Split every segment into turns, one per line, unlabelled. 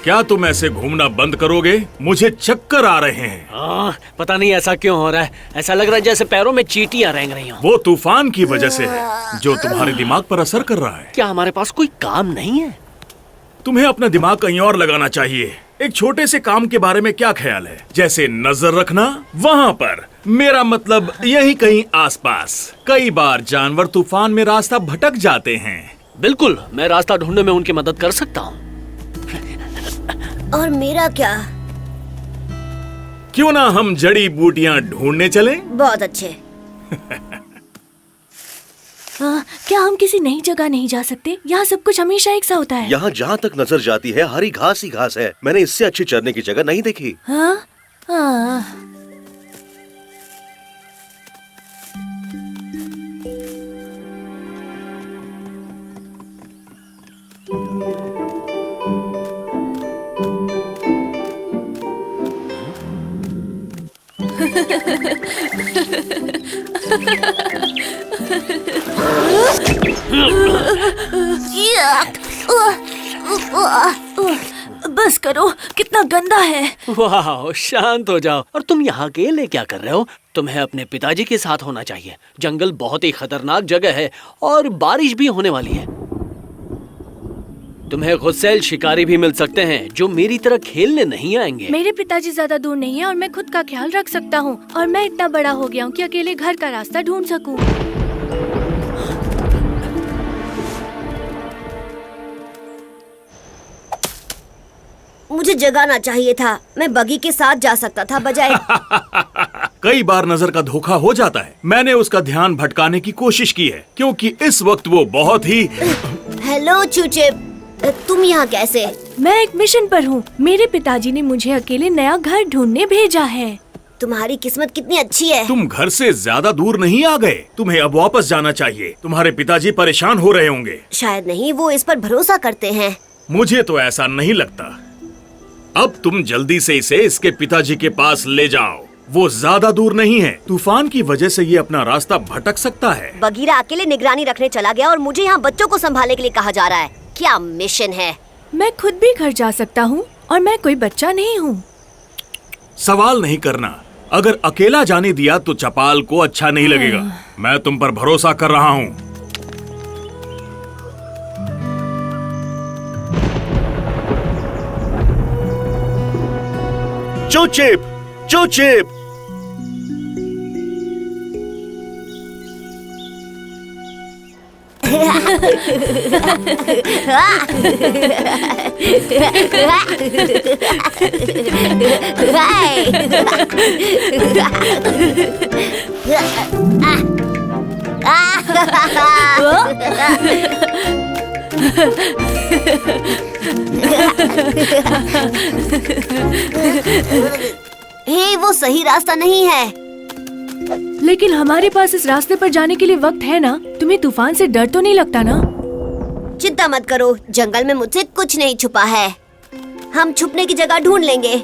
क्या तुम ऐसे घूमना बंद करोगे? मुझे चक्कर आ रहे हैं।
पता नहीं ऐसा क्यों हो रहा है। ऐसा लग रहा है जैसे पैरों में चींटियां रेंग रही हों।
वो तूफान की वजह से है जो तुम्हारे दिमाग पर असर कर रहा है।
क्या हमारे पास कोई काम नहीं है?
तुम्हें अपना दिमाग कहीं और लगाना चाहिए। एक छोटे से काम के बारे में क्या ख्याल है? जैसे नजर रखना वहाँ पर। मेरा मतलब यही कहीं आसपास। कई बार जानवर तूफान में रास्ता भटक जाते हैं।
बिल्कुल, मैं रास्ता ढूंढने में उनकी मदद कर सकता हूँ।
और मेरा क्या?
क्यों ना हम जड़ी बूटियाँ ढूंढने चलें?
बहुत अच्छे।
क्या हम किसी नई जगह नहीं जा सकते? यहाँ सब कुछ हमेशा एक सा होता है।
यहाँ जहाँ तक नजर जाती है हरी घास ही घास है। मैंने इससे अच्छी चरने की जगह नहीं देखी।
हाँ? हाँ। बस करो, कितना गंदा है।
वाह, शांत हो जाओ। और तुम यहाँ अकेले क्या कर रहे हो? तुम्हें अपने पिताजी के साथ होना चाहिए। जंगल बहुत ही खतरनाक जगह है और बारिश भी होने वाली है। तुम्हें गुस्सैल शिकारी भी मिल सकते हैं जो मेरी तरह खेलने नहीं आएंगे।
मेरे पिताजी ज्यादा दूर नहीं है और मैं खुद का ख्याल रख सकता हूँ। और मैं इतना बड़ा हो गया हूँ कि अकेले घर का रास्ता ढूंढ सकूँ।
मुझे जगाना चाहिए था। मैं बगी के साथ जा सकता था बजाय।
कई बार नजर का धोखा हो जाता है। मैंने उसका ध्यान भटकाने की कोशिश की है क्योंकि इस वक्त वो बहुत ही।
हेलो चूचे, तुम यहाँ कैसे?
मैं एक मिशन पर हूँ। मेरे पिताजी ने मुझे अकेले नया घर ढूंढने भेजा है।
तुम्हारी किस्मत कितनी अच्छी है।
तुम घर से ज्यादा दूर नहीं आ गए। तुम्हें अब वापस जाना चाहिए। तुम्हारे पिताजी परेशान हो रहे होंगे।
शायद नहीं, वो इस पर भरोसा करते हैं।
मुझे तो ऐसा नहीं लगता। अब तुम जल्दी से इसे इसके पिताजी के पास ले जाओ। वो ज्यादा दूर नहीं है। तूफान की वजह से ये अपना रास्ता भटक सकता है।
बगीरा अकेले निगरानी रखने चला गया और मुझे यहाँ बच्चों को संभालने के लिए कहा जा रहा है। क्या मिशन है?
मैं खुद भी घर जा सकता हूँ और मैं कोई बच्चा नहीं हूँ।
सवाल नहीं करना। अगर अकेला जाने दिया तो चपाल को अच्छा नहीं लगेगा। मैं तुम पर भरोसा कर रहा हूँ।
चोचिप, चोचिप।
हे, वो सही रास्ता नहीं है।
लेकिन हमारे पास इस रास्ते पर जाने के लिए वक्त है ना? तुम्हें तूफान से डर तो नहीं लगता ना?
चिंता मत करो, जंगल में मुझसे कुछ नहीं छुपा है। हम छुपने की जगह ढूंढ लेंगे।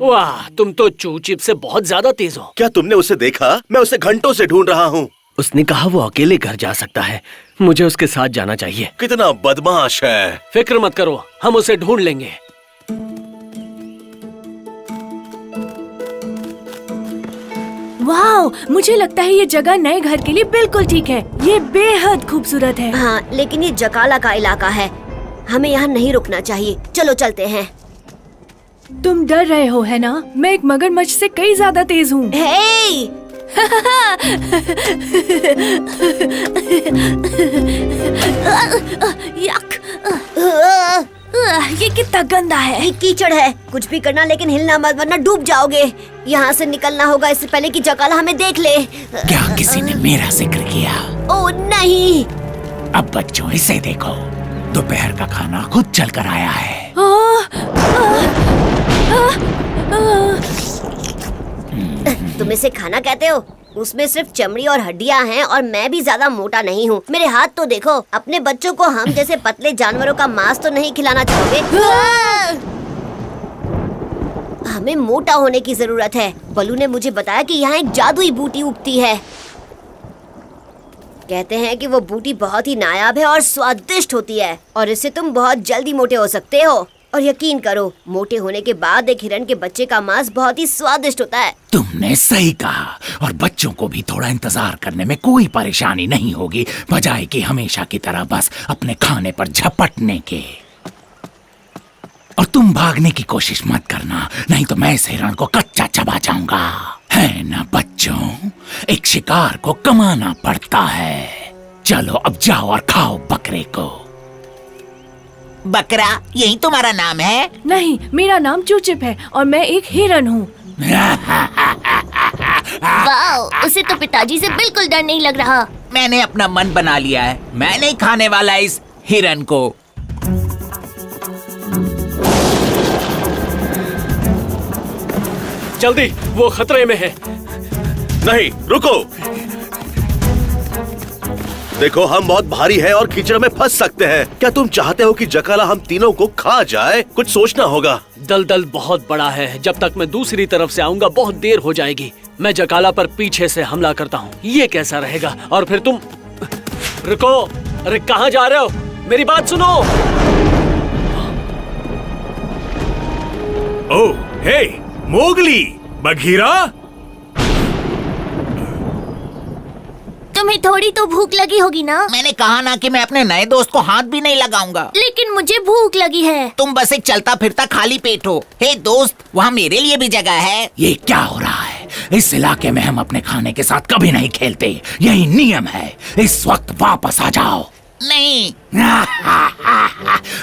वाह, तुम तो चूचिप से बहुत ज्यादा तेज हो।
क्या तुमने उसे देखा? मैं उसे घंटों से ढूंढ रहा हूँ।
उसने कहा वो अकेले घर जा सकता है। मुझे उसके साथ जाना चाहिए।
कितना बदमाश है।
फिक्र मत करो, हम उसे ढूंढ लेंगे।
वाह, मुझे लगता है ये जगह नए घर के लिए बिल्कुल ठीक है। ये बेहद खूबसूरत है।
हाँ, लेकिन ये जकाला का इलाका है। हमें यहाँ नहीं रुकना चाहिए। चलो चलते हैं।
तुम डर रहे हो है ना? मैं एक मगरमच्छ से कई ज्यादा तेज हूँ।
हे!
यक! ये कितना गंदा है।
ये कीचड़ है। कुछ भी करना लेकिन हिलना मत, वरना डूब जाओगे। यहाँ से निकलना होगा इससे पहले कि जकाला हमें देख ले।
क्या किसी ने मेरा जिक्र किया?
ओह नहीं!
अब बच्चों इसे देखो, दोपहर का खाना खुद चल कर आया है।
तुम इसे खाना कहते हो? उसमें सिर्फ चमड़ी और हड्डियां हैं और मैं भी ज्यादा मोटा नहीं हूँ। मेरे हाथ तो देखो। अपने बच्चों को हम जैसे पतले जानवरों का मांस तो नहीं खिलाना चाहोगे? हमें मोटा होने की जरूरत है। बलू ने मुझे बताया कि यहाँ एक जादुई बूटी उगती है। कहते हैं कि वो बूटी बहुत ही नायाब है और स्वादिष्ट होती है और इससे तुम बहुत जल्दी मोटे हो सकते हो। और यकीन करो, मोटे होने के बाद एक हिरन के बच्चे का मांस बहुत ही स्वादिष्ट होता है।
तुमने सही कहा, और बच्चों को भी थोड़ा इंतजार करने में कोई परेशानी नहीं होगी, बजाय कि हमेशा की तरह बस अपने खाने पर झपटने के। और तुम भागने की कोशिश मत करना, नहीं तो मैं इस हिरण को कच्चा चबा जाऊंगा। है ना बच्चों, एक शिकार को कमाना पड़ता है। चलो अब जाओ और खाओ बकरे को।
बकरा, यही तुम्हारा नाम है?
नहीं, मेरा नाम चूचिप है और मैं एक हिरन हूँ।
वाह, उसे तो पिताजी से बिल्कुल डर नहीं लग रहा।
मैंने अपना मन बना लिया है, मैं नहीं खाने वाला इस हिरन को।
जल्दी, वो खतरे में है।
नहीं, रुको। देखो, हम बहुत भारी हैं और कीचड़ में फंस सकते हैं। क्या तुम चाहते हो कि जकाला हम तीनों को खा जाए? कुछ सोचना होगा।
दलदल बहुत बड़ा है, जब तक मैं दूसरी तरफ से आऊंगा बहुत देर हो जाएगी। मैं जकाला पर पीछे से हमला करता हूँ, ये कैसा रहेगा? और फिर तुम रुको, अरे कहाँ जा रहे हो? मेरी बात सुनो।
ओह, हे, मोगली, बघीरा।
तुम्हें थोड़ी तो भूख लगी होगी ना?
मैंने कहा ना कि मैं अपने नए दोस्त को हाथ भी नहीं लगाऊंगा।
लेकिन मुझे भूख लगी है।
तुम बस एक चलता फिरता खाली पेट हो। हे दोस्त, वहाँ मेरे लिए भी जगह है।
ये क्या हो रहा है? इस इलाके में हम अपने खाने के साथ कभी नहीं खेलते, यही नियम है। इस वक्त वापस आ जाओ।
नहीं।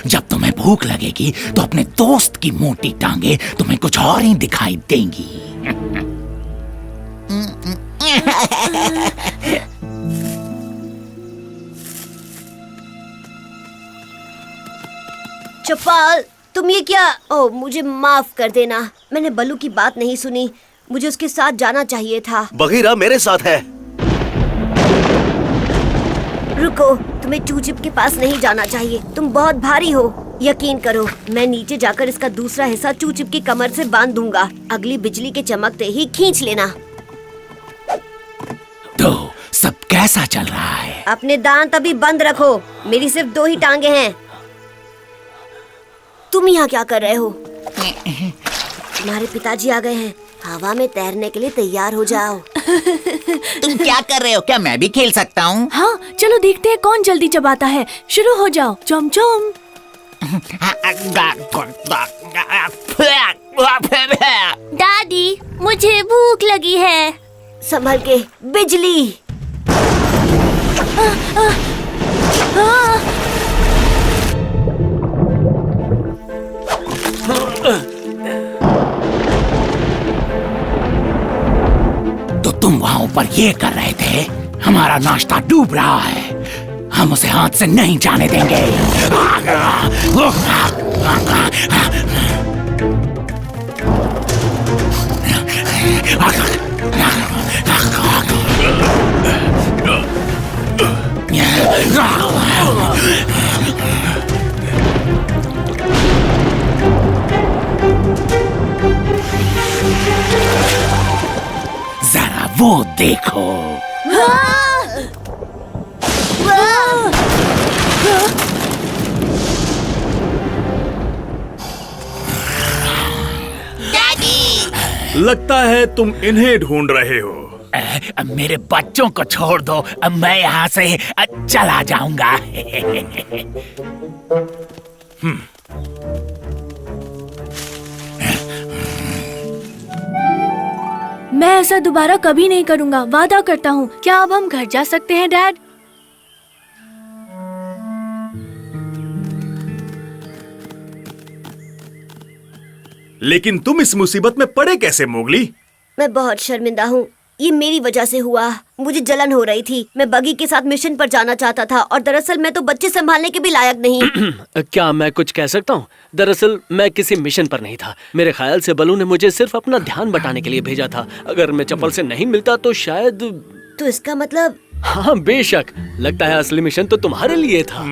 जब तुम्हें भूख लगेगी तो अपने दोस्त की मोटी टांगे तुम्हें कुछ और ही दिखाई देंगी।
चपाल, तुम ये क्या? ओह, मुझे माफ कर देना, मैंने बलू की बात नहीं सुनी। मुझे उसके साथ जाना चाहिए था।
बघीरा मेरे साथ है।
रुको, तुम्हें चूचिप के पास नहीं जाना चाहिए, तुम बहुत भारी हो। यकीन करो, मैं नीचे जाकर इसका दूसरा हिस्सा चूचिप की कमर से बांध दूंगा। अगली बिजली के चमकते ही खींच लेना।
तो सब कैसा चल रहा है?
अपने दांत अभी बंद रखो, मेरी सिर्फ 2 ही टांगे हैं। तुम यहाँ क्या कर रहे हो? तुम्हारे पिताजी आ गए हैं, हवा में तैरने के लिए तैयार हो जाओ।
तुम क्या कर रहे हो? क्या मैं भी खेल सकता हूँ?
हाँ, चलो देखते हैं कौन जल्दी चबाता है। शुरू हो जाओ। चम चम।
दादी, मुझे भूख लगी है।
संभल के, बिजली।
तो तुम वहाँ ऊपर ये कर रहे थे? हमारा नाश्ता डूब रहा है, हम उसे हाथ से नहीं जाने देंगे। जरा वो देखो।
लगता है तुम इन्हें ढूंढ रहे हो।
मेरे बच्चों को छोड़ दो, मैं यहाँ से चला जाऊंगा।
मैं ऐसा दोबारा कभी नहीं करूँगा, वादा करता हूँ। क्या अब हम घर जा सकते हैं डैड?
लेकिन तुम इस मुसीबत में पड़े कैसे मोगली?
मैं बहुत शर्मिंदा हूँ, ये मेरी वजह से हुआ। मुझे जलन हो रही थी, मैं बगी के साथ मिशन पर जाना चाहता था और दरअसल मैं तो बच्चे संभालने के भी लायक नहीं।
क्या मैं कुछ कह सकता हूँ? दरअसल मैं किसी मिशन पर नहीं था। मेरे ख्याल से बलू ने मुझे सिर्फ अपना ध्यान बटाने के लिए भेजा था। अगर मैं चप्पल से नहीं मिलता तो शायद।
तो इसका मतलब?
हाँ बेशक, लगता है असली मिशन तो तुम्हारे लिए था।